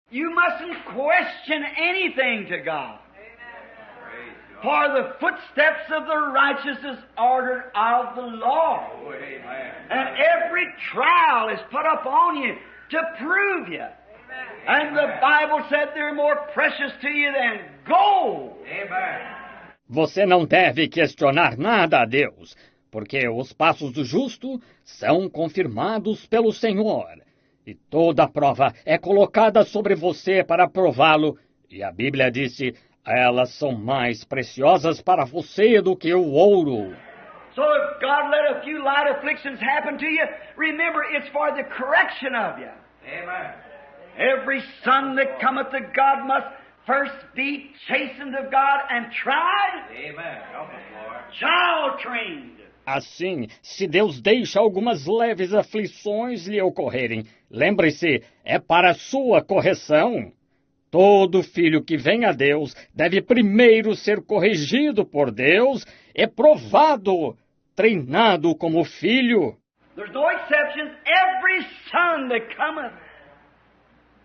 You mustn't question anything to God. For the footsteps of the righteous is ordered of the Lord. And every trial is put upon you to prove you. And the Bible said they're more precious to you than gold. Você não deve questionar nada a Deus, porque os passos do justo são confirmados pelo Senhor. E toda a prova é colocada sobre você para prová-lo. E a Bíblia disse, elas são mais preciosas para você do que o ouro. So if God let a few light afflictions happen to you, remember it's for the correction of you. Amen. Every son that cometh to God must first be chastened of God and tried. Amen. Help us, Lord. Child trained. Assim, se Deus deixa algumas leves aflições lhe ocorrerem, lembre-se, é para sua correção. Todo filho que vem a Deus deve primeiro ser corrigido por Deus e provado, treinado como filho. There's no exceptions. Every son that cometh,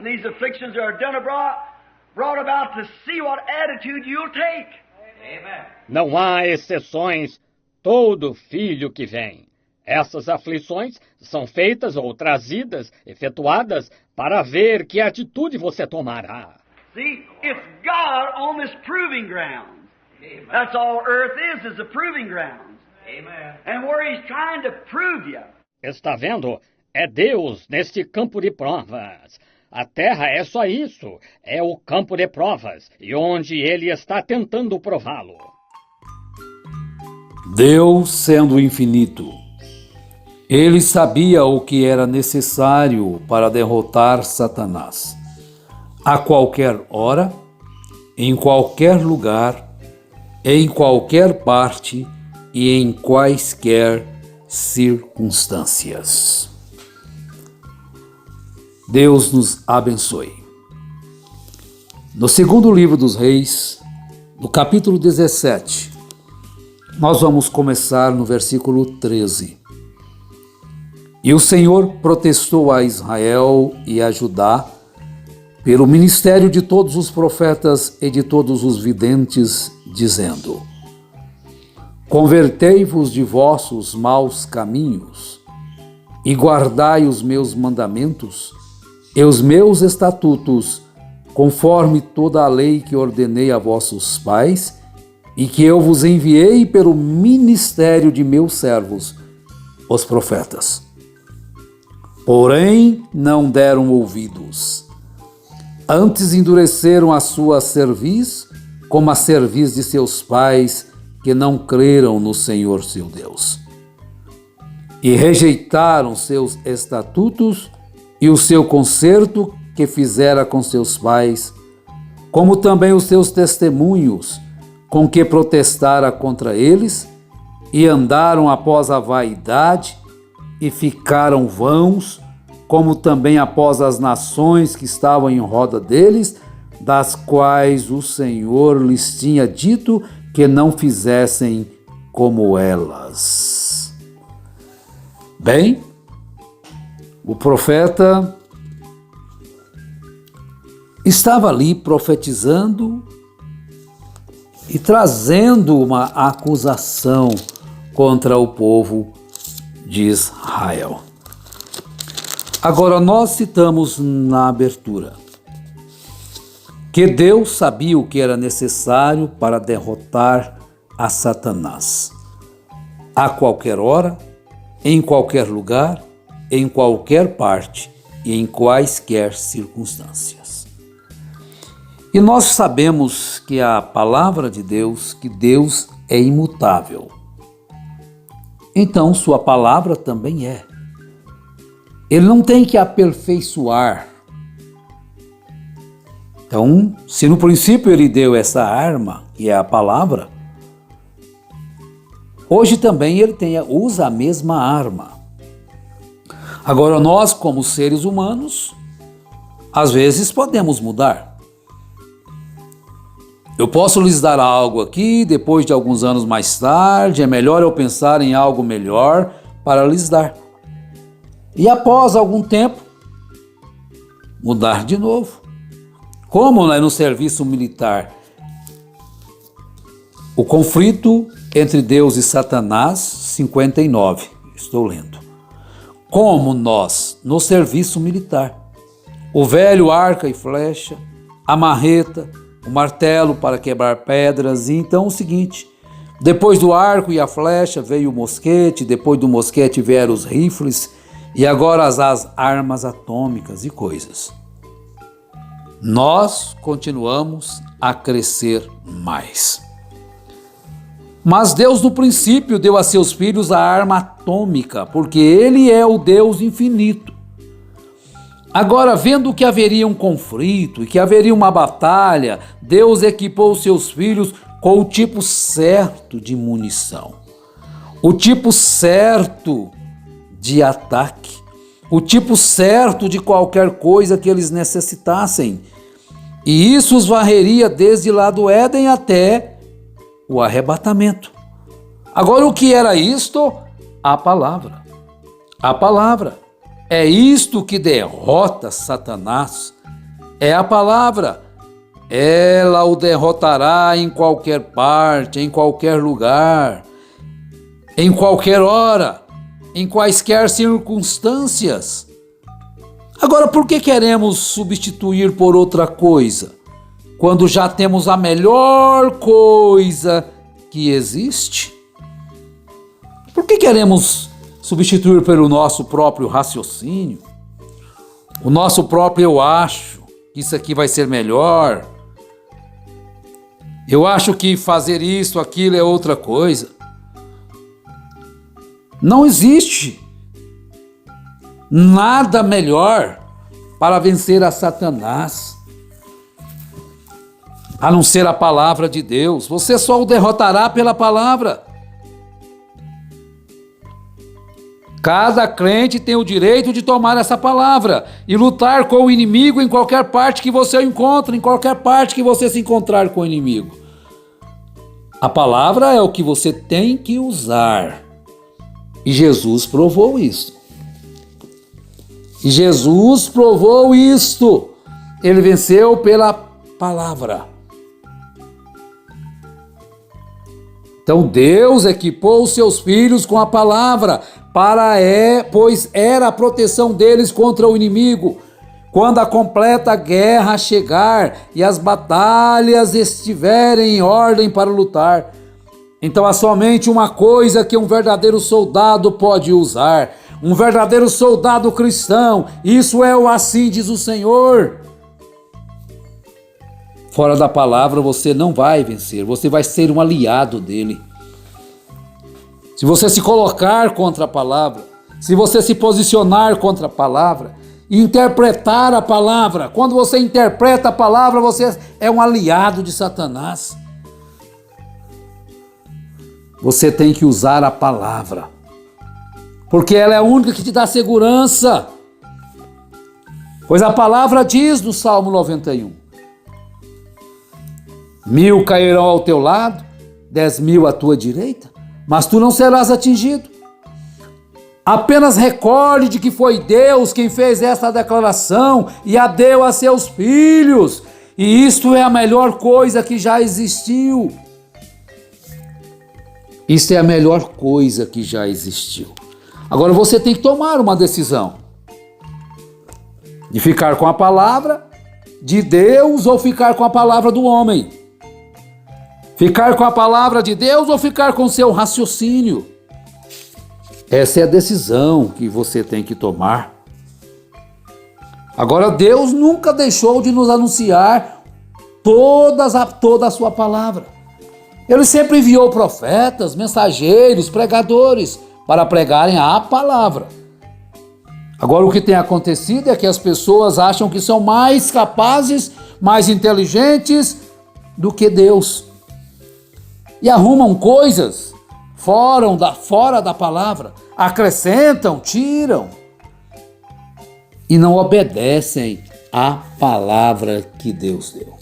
these afflictions are done brought about to see what attitude you'll take. Amen. Não há exceções. Todo filho que vem. Essas aflições são feitas ou trazidas, efetuadas, para ver que atitude você tomará. See, it's God on this proving ground. Amen. That's all earth is a proving ground. Amen. And where He's trying to prove you. Está vendo? É Deus neste campo de provas. A terra é só isso. É o campo de provas, e onde Ele está tentando prová-lo. Deus sendo infinito, Ele sabia o que era necessário para derrotar Satanás. A qualquer hora, em qualquer lugar, em qualquer parte e em quaisquer circunstâncias. Deus nos abençoe. No segundo livro dos Reis, no capítulo 17, nós vamos começar no versículo 13. E o Senhor protestou a Israel e a Judá pelo ministério de todos os profetas e de todos os videntes, dizendo: Convertei-vos de vossos maus caminhos e guardai os meus mandamentos e os meus estatutos, conforme toda a lei que ordenei a vossos pais e que eu vos enviei pelo ministério de meus servos, os profetas. Porém, não deram ouvidos. Antes endureceram a sua cerviz, como a cerviz de seus pais, que não creram no Senhor seu Deus. E rejeitaram seus estatutos e o seu concerto que fizera com seus pais, como também os seus testemunhos, com que protestara contra eles, e andaram após a vaidade, e ficaram vãos, como também após as nações que estavam em roda deles, das quais o Senhor lhes tinha dito que não fizessem como elas. Bem, o profeta estava ali profetizando e trazendo uma acusação contra o povo de Israel. Agora, nós citamos na abertura que Deus sabia o que era necessário para derrotar a Satanás. A qualquer hora, em qualquer lugar, em qualquer parte e em quaisquer circunstâncias. E nós sabemos que a palavra de Deus, que Deus é imutável. Então, sua palavra também é. Ele não tem que aperfeiçoar. Então, se no princípio ele deu essa arma, que é a palavra, hoje também ele usa a mesma arma. Agora, nós, como seres humanos, às vezes podemos mudar. Eu posso lhes dar algo aqui, depois de alguns anos mais tarde, é melhor eu pensar em algo melhor para lhes dar. E após algum tempo, mudar de novo. Como no serviço militar? O conflito entre Deus e Satanás, 59, estou lendo. Como nós, no serviço militar, o velho arco e flecha, a marreta, o martelo para quebrar pedras, e então o seguinte, depois do arco e a flecha veio o mosquete, depois do mosquete vieram os rifles, e agora as armas atômicas e coisas. Nós continuamos a crescer mais. Mas Deus no princípio deu a seus filhos a arma atômica, porque Ele é o Deus infinito. Agora, vendo que haveria um conflito e que haveria uma batalha, Deus equipou seus filhos com o tipo certo de munição, o tipo certo de ataque, o tipo certo de qualquer coisa que eles necessitassem. E isso os varreria desde lá do Éden até o arrebatamento. Agora, o que era isto? A palavra. A palavra. É isto que derrota Satanás. É a palavra. Ela o derrotará em qualquer parte, em qualquer lugar, em qualquer hora, em quaisquer circunstâncias. Agora, por que queremos substituir por outra coisa, quando já temos a melhor coisa que existe? Por que queremos substituir pelo nosso próprio raciocínio, o nosso próprio eu acho que isso aqui vai ser melhor, eu acho que fazer isso, aquilo é outra coisa? Não existe nada melhor para vencer a Satanás a não ser a palavra de Deus. Você só o derrotará pela palavra. Cada crente tem o direito de tomar essa palavra e lutar com o inimigo em qualquer parte que você o encontre, em qualquer parte que você se encontrar com o inimigo. A palavra é o que você tem que usar. E Jesus provou isso. E Jesus provou isto. Ele venceu pela palavra. Então Deus equipou os seus filhos com a palavra, pois era a proteção deles contra o inimigo. Quando a completa guerra chegar e as batalhas estiverem em ordem para lutar, então há somente uma coisa que um verdadeiro soldado pode usar, um verdadeiro soldado cristão, isso é o assim diz o Senhor. Fora da palavra você não vai vencer, você vai ser um aliado dele. Se você se colocar contra a palavra, se você se posicionar contra a palavra, interpretar a palavra, quando você interpreta a palavra, você é um aliado de Satanás. Você tem que usar a palavra, porque ela é a única que te dá segurança. Pois a palavra diz no Salmo 91, 1.000 cairão ao teu lado, 10.000 à tua direita, mas tu não serás atingido. Apenas recorde de que foi Deus quem fez essa declaração e a deu a seus filhos. E isto é a melhor coisa que já existiu. Isto é a melhor coisa que já existiu. Agora você tem que tomar uma decisão. De ficar com a palavra de Deus ou ficar com a palavra do homem. Ficar com a palavra de Deus ou ficar com seu raciocínio. Essa é a decisão que você tem que tomar. Agora, Deus nunca deixou de nos anunciar toda a sua palavra. Ele sempre enviou profetas, mensageiros, pregadores para pregarem a palavra. Agora, o que tem acontecido é que as pessoas acham que são mais capazes, mais inteligentes do que Deus. E arrumam coisas fora da palavra, acrescentam, tiram e não obedecem à palavra que Deus deu.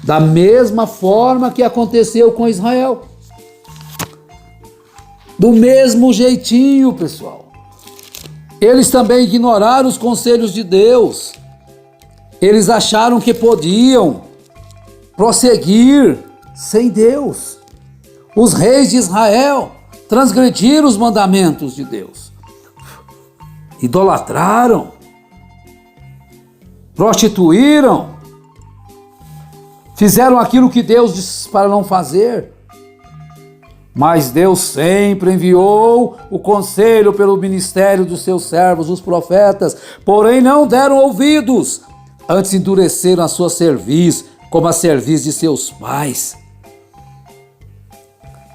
Da mesma forma que aconteceu com Israel. Do mesmo jeitinho, pessoal. Eles também ignoraram os conselhos de Deus. Eles acharam que podiam prosseguir sem Deus. Os reis de Israel transgrediram os mandamentos de Deus. Idolatraram. Prostituíram. Fizeram aquilo que Deus disse para não fazer. Mas Deus sempre enviou o conselho pelo ministério dos seus servos, os profetas, porém não deram ouvidos, antes endureceram a sua cerviz, como a cerviz de seus pais.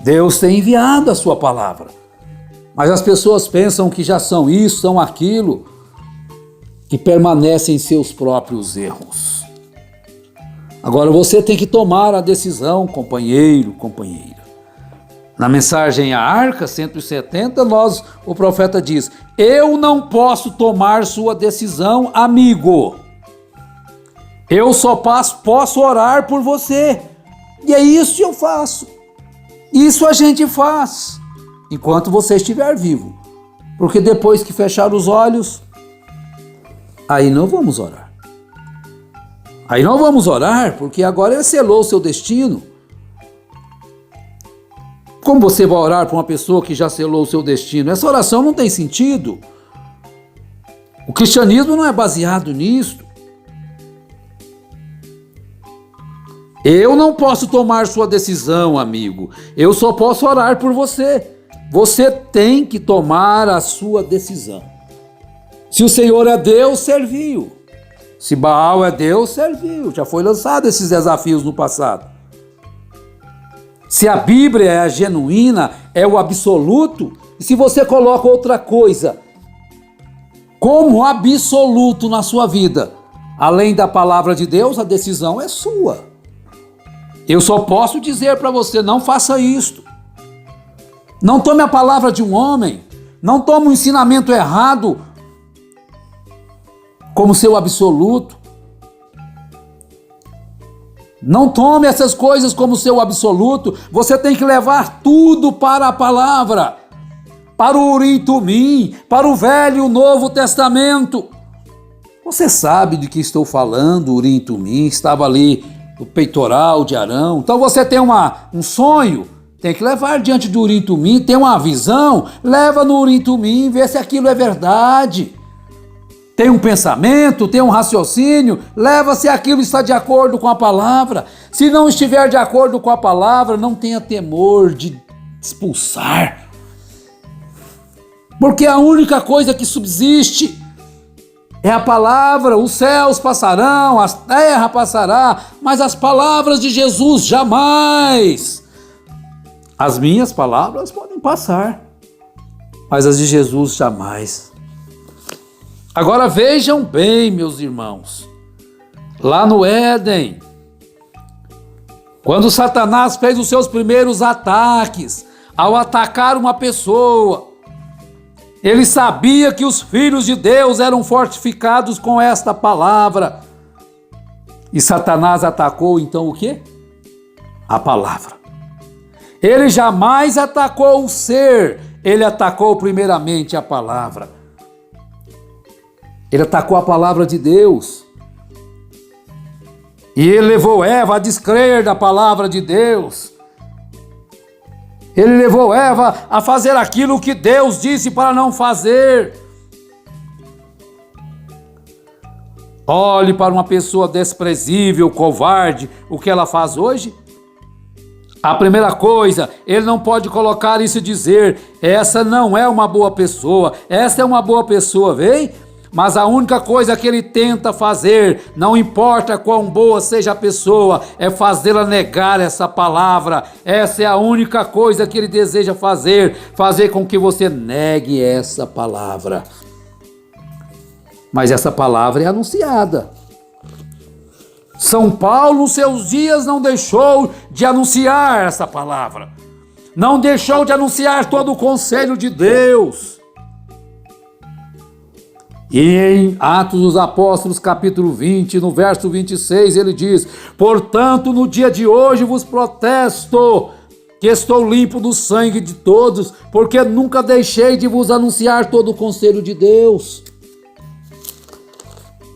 Deus tem enviado a sua palavra, mas as pessoas pensam que já são isso, são aquilo, e permanecem em seus próprios erros. Agora você tem que tomar a decisão, companheiro, companheira. Na mensagem A Arca 170, o profeta diz: eu não posso tomar sua decisão, amigo. Eu só posso orar por você. E é isso que eu faço. Isso a gente faz enquanto você estiver vivo. Porque depois que fechar os olhos, aí não vamos orar. Aí não vamos orar, porque agora ele selou o seu destino. Como você vai orar para uma pessoa que já selou o seu destino? Essa oração não tem sentido. O cristianismo não é baseado nisso. Eu não posso tomar sua decisão, amigo. Eu só posso orar por você. Você tem que tomar a sua decisão. Se o Senhor é Deus, serviu. Se Baal é Deus, serviu. Já foi lançado esses desafios no passado. Se a Bíblia é a genuína, é o absoluto, e se você coloca outra coisa como absoluto na sua vida, além da palavra de Deus, a decisão é sua. Eu só posso dizer para você: não faça isto. Não tome a palavra de um homem, não tome um ensinamento errado como seu absoluto. Não tome essas coisas como seu absoluto. Você tem que levar tudo para a palavra, para o Urim Tumim, para o Velho e o Novo Testamento. Você sabe de que estou falando. O Urim Tumim estava ali no peitoral de Arão. Então você tem um sonho, tem que levar diante do Urim Tumim. Tem uma visão, leva no Urim Tumim, vê se aquilo é verdade. Tem um pensamento, tem um raciocínio, leva se aquilo está de acordo com a palavra. Se não estiver de acordo com a palavra, não tenha temor de expulsar. Porque a única coisa que subsiste é a palavra. Os céus passarão, a terra passará, mas as palavras de Jesus jamais. As minhas palavras podem passar, mas as de Jesus jamais. Agora vejam bem, meus irmãos, lá no Éden, quando Satanás fez os seus primeiros ataques, ao atacar uma pessoa, ele sabia que os filhos de Deus eram fortificados com esta palavra. E Satanás atacou então o quê? A palavra. Ele jamais atacou o ser, ele atacou primeiramente a palavra. Ele atacou a palavra de Deus. E ele levou Eva a descrer da palavra de Deus. Ele levou Eva a fazer aquilo que Deus disse para não fazer. Olhe para uma pessoa desprezível, covarde, o que ela faz hoje. A primeira coisa, ele não pode colocar isso e dizer: essa não é uma boa pessoa, essa é uma boa pessoa, vem? Mas a única coisa que ele tenta fazer, não importa quão boa seja a pessoa, é fazê-la negar essa palavra. Essa é a única coisa que ele deseja fazer com que você negue essa palavra. Mas essa palavra é anunciada. São Paulo, nos seus dias, não deixou de anunciar essa palavra. Não deixou de anunciar todo o conselho de Deus. E em Atos dos Apóstolos, capítulo 20, no verso 26, ele diz: portanto, no dia de hoje vos protesto que estou limpo do sangue de todos, porque nunca deixei de vos anunciar todo o conselho de Deus.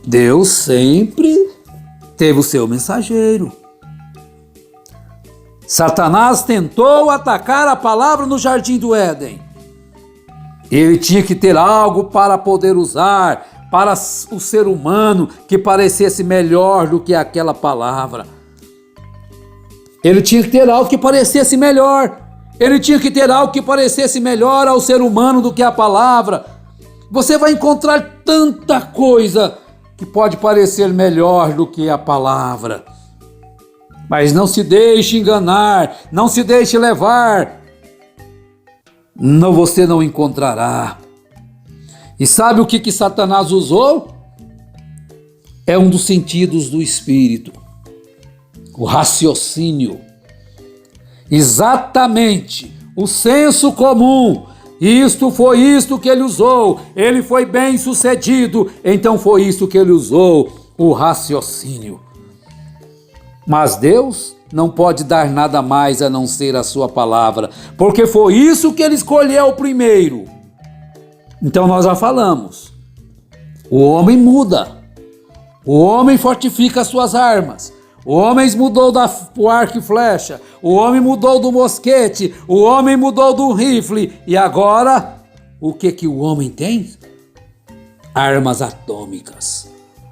Deus sempre teve o seu mensageiro. Satanás tentou atacar a palavra no jardim do Éden. Ele tinha que ter algo para poder usar para o ser humano que parecesse melhor do que aquela palavra. Ele tinha que ter algo que parecesse melhor. Ele tinha que ter algo que parecesse melhor ao ser humano do que a palavra. Você vai encontrar tanta coisa que pode parecer melhor do que a palavra. Mas não se deixe enganar, não se deixe levar. Não, você não encontrará. E sabe o que Satanás usou? É um dos sentidos do espírito. O raciocínio. Exatamente. O senso comum. Isto foi isto que ele usou. Ele foi bem sucedido. Então foi isso que ele usou. O raciocínio. Mas Deus não pode dar nada mais a não ser a sua palavra, porque foi isso que ele escolheu primeiro. Então nós já falamos. O homem muda. O homem fortifica as suas armas. O homem mudou do arco e flecha. O homem mudou do mosquete. O homem mudou do rifle. E agora, o que o homem tem? Armas atômicas.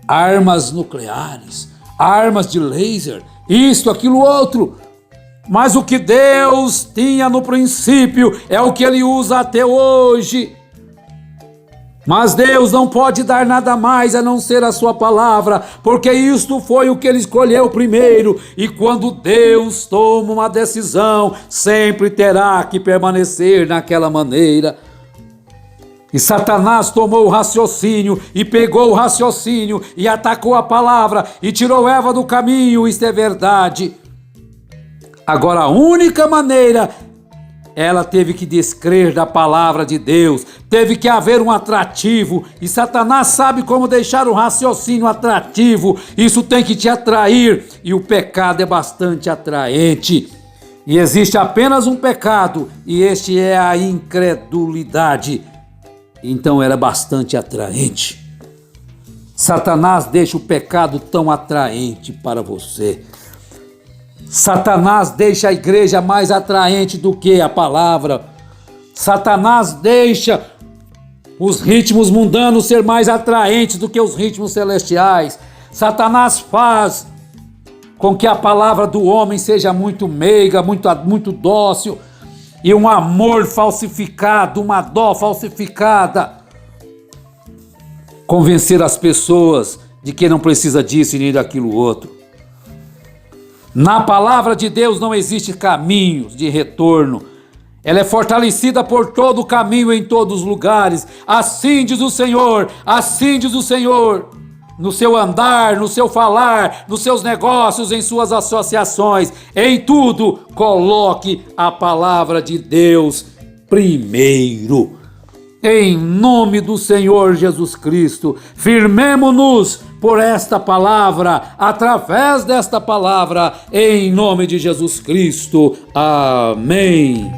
Armas nucleares. Armas de laser, isto, aquilo, outro. Mas o que Deus tinha no princípio é o que ele usa até hoje. Mas Deus não pode dar nada mais a não ser a sua palavra, porque isto foi o que ele escolheu primeiro. E quando Deus toma uma decisão, sempre terá que permanecer naquela maneira. E Satanás tomou o raciocínio e pegou o raciocínio e atacou a palavra e tirou Eva do caminho. Isto é verdade. Agora a única maneira, ela teve que descrer da palavra de Deus, teve que haver um atrativo. E Satanás sabe como deixar o raciocínio atrativo. Isso tem que te atrair e o pecado é bastante atraente. E existe apenas um pecado e este é a incredulidade. Então era bastante atraente. Satanás deixa o pecado tão atraente para você. Satanás deixa a igreja mais atraente do que a palavra. Satanás deixa os ritmos mundanos ser mais atraentes do que os ritmos celestiais. Satanás faz com que a palavra do homem seja muito meiga, muito dócil. E um amor falsificado, uma dó falsificada. Convencer as pessoas de que não precisa disso e nem daquilo outro. Na palavra de Deus não existe caminhos de retorno. Ela é fortalecida por todo o caminho em todos os lugares. Assim diz o Senhor, assim diz o Senhor. No seu andar, no seu falar, nos seus negócios, em suas associações, em tudo, coloque a palavra de Deus primeiro. Em nome do Senhor Jesus Cristo, firmemo-nos por esta palavra, através desta palavra, em nome de Jesus Cristo. Amém.